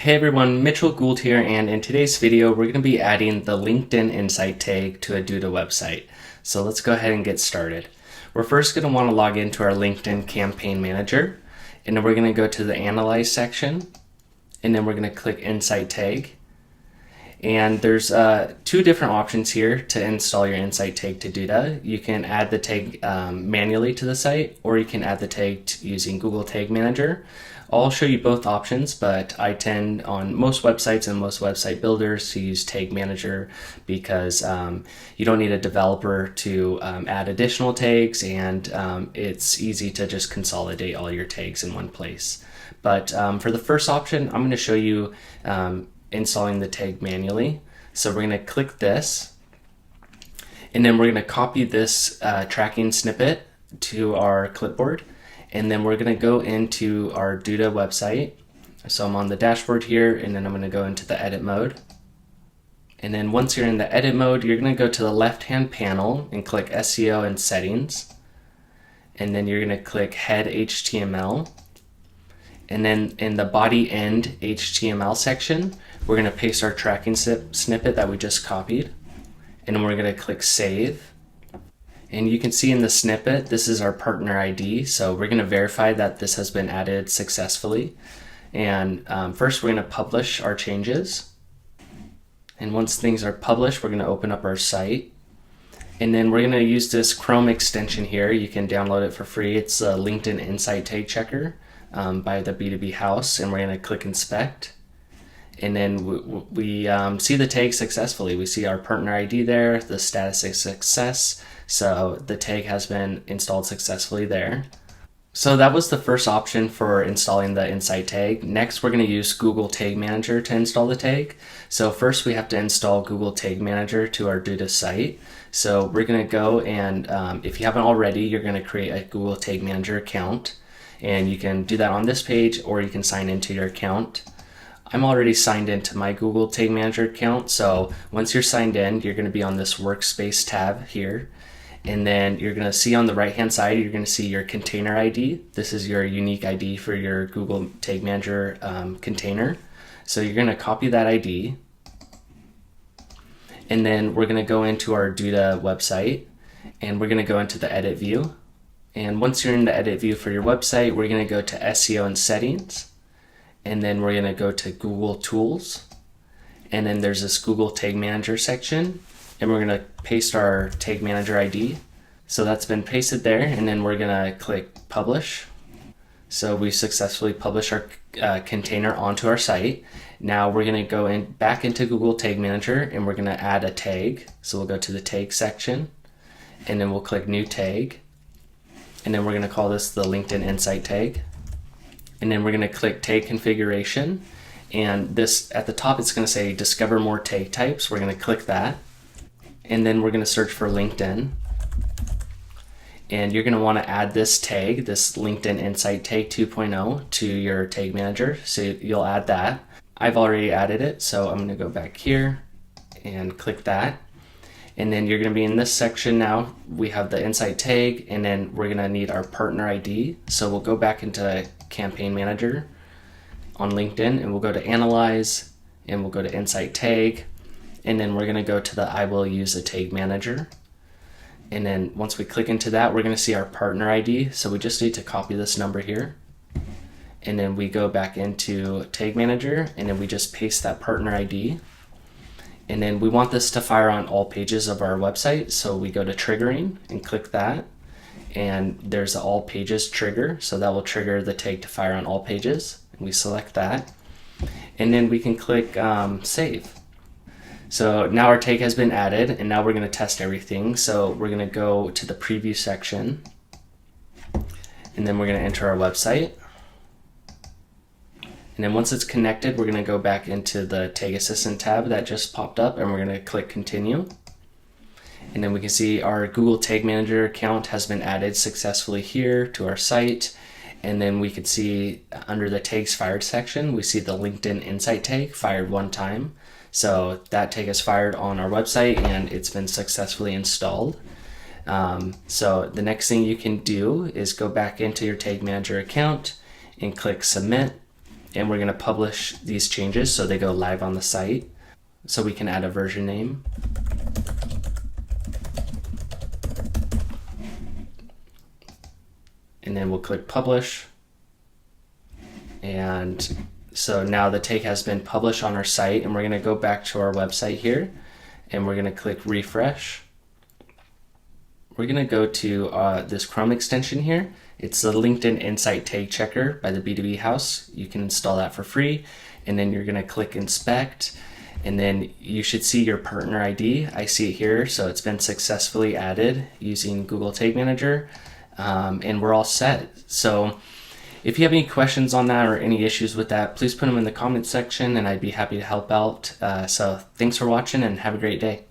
Hey everyone, Mitchell Gould here, and in today's video we're going to be adding the LinkedIn Insight tag to a duda website. So let's go ahead and get started. We're first going to want to log into our LinkedIn Campaign Manager, and then we're going to go to the Analyze section, and then we're going to click Insight Tag. And there's two different options here to install your Insight tag to duda. You can add the tag manually to the site, or you can add the tag using Google Tag Manager. I'll show you both options, but I tend on most websites and most website builders to use Tag Manager because you don't need a developer to add additional tags, and it's easy to just consolidate all your tags in one place. But for the first option, I'm going to show you installing the tag manually. So we're going to click this, and then we're going to copy this tracking snippet to our clipboard. And then we're going to go into our duda website. So I'm on the dashboard here, and then I'm going to go into the edit mode. And then once you're in the edit mode, you're going to go to the left-hand panel and click SEO and settings. And then you're going to click head HTML. And then in the body end HTML section, we're going to paste our tracking snippet that we just copied. And then we're going to click save. And you can see in the snippet, this is our partner ID. So we're going to verify that this has been added successfully. And first, we're going to publish our changes. And once things are published, we're going to open up our site. And then we're going to use this Chrome extension here. You can download it for free. It's a LinkedIn Insight Tag Checker by the B2B House. And we're going to click Inspect. And then we see the tag successfully. We see our partner ID there, the status is success. So the tag has been installed successfully there. So that was the first option for installing the Insight tag. Next, we're going to use Google Tag Manager to install the tag. So first we have to install Google Tag Manager to our duda site. So we're going to go and if you haven't already, you're going to create a Google Tag Manager account. And you can do that on this page, or you can sign into your account. I'm already signed into my Google Tag Manager account. So once you're signed in, you're going to be on this workspace tab here. And then you're going to see on the right hand side, you're going to see your container ID. This is your unique ID for your Google Tag Manager container. So you're going to copy that ID. And then we're going to go into our duda website, and we're going to go into the edit view. And once you're in the edit view for your website, we're going to go to SEO and settings. And then we're going to go to Google Tools. And then there's this Google Tag Manager section. And we're going to paste our Tag Manager ID. So that's been pasted there. And then we're going to click Publish. So we successfully publish our container onto our site. Now we're going to go back into Google Tag Manager, and we're going to add a tag. So we'll go to the tag section, and then we'll click New Tag. And then we're going to call this the LinkedIn Insight tag. And then we're going to click Tag Configuration. And this at the top, it's going to say Discover More Tag Types. We're going to click that. And then we're going to search for LinkedIn. And you're going to want to add this tag, this LinkedIn Insight Tag 2.0 to your tag manager. So you'll add that. I've already added it. So I'm going to go back here and click that. And then you're going to be in this section now. We have the Insight tag, and then we're going to need our partner ID. So we'll go back into Campaign Manager on LinkedIn, and we'll go to Analyze, and we'll go to Insight Tag. And then we're going to go to the I will use a tag manager. And then once we click into that, we're going to see our partner ID. So we just need to copy this number here. And then we go back into Tag Manager, and then we just paste that partner ID. And then we want this to fire on all pages of our website. So we go to Triggering and click that. And there's the All Pages trigger. So that will trigger the tag to fire on all pages. And we select that. And then we can click Save. So now our tag has been added, and now we're going to test everything. So we're going to go to the preview section, and then we're going to enter our website. And then once it's connected, we're going to go back into the Tag Assistant tab that just popped up, and we're going to click Continue. And then we can see our Google Tag Manager account has been added successfully here to our site. And then we can see under the Tags Fired section, we see the LinkedIn Insight tag fired one time. So that tag is fired on our website, and it's been successfully installed. So the next thing you can do is go back into your Tag Manager account and click Submit. and we're going to publish these changes so they go live on the site. So we can add a version name. And then we'll click publish. And so now the take has been published on our site, and we're going to go back to our website here, and we're going to click refresh. We're going to go to this Chrome extension here. It's the LinkedIn Insight Tag Checker by the B2B House. You can install that for free, and then you're going to click inspect, and then you should see your partner ID. I see it here, so it's been successfully added using Google Tag Manager, and we're all set. So if you have any questions on that or any issues with that, please put them in the comment section and I'd be happy to help out. So thanks for watching and have a great day.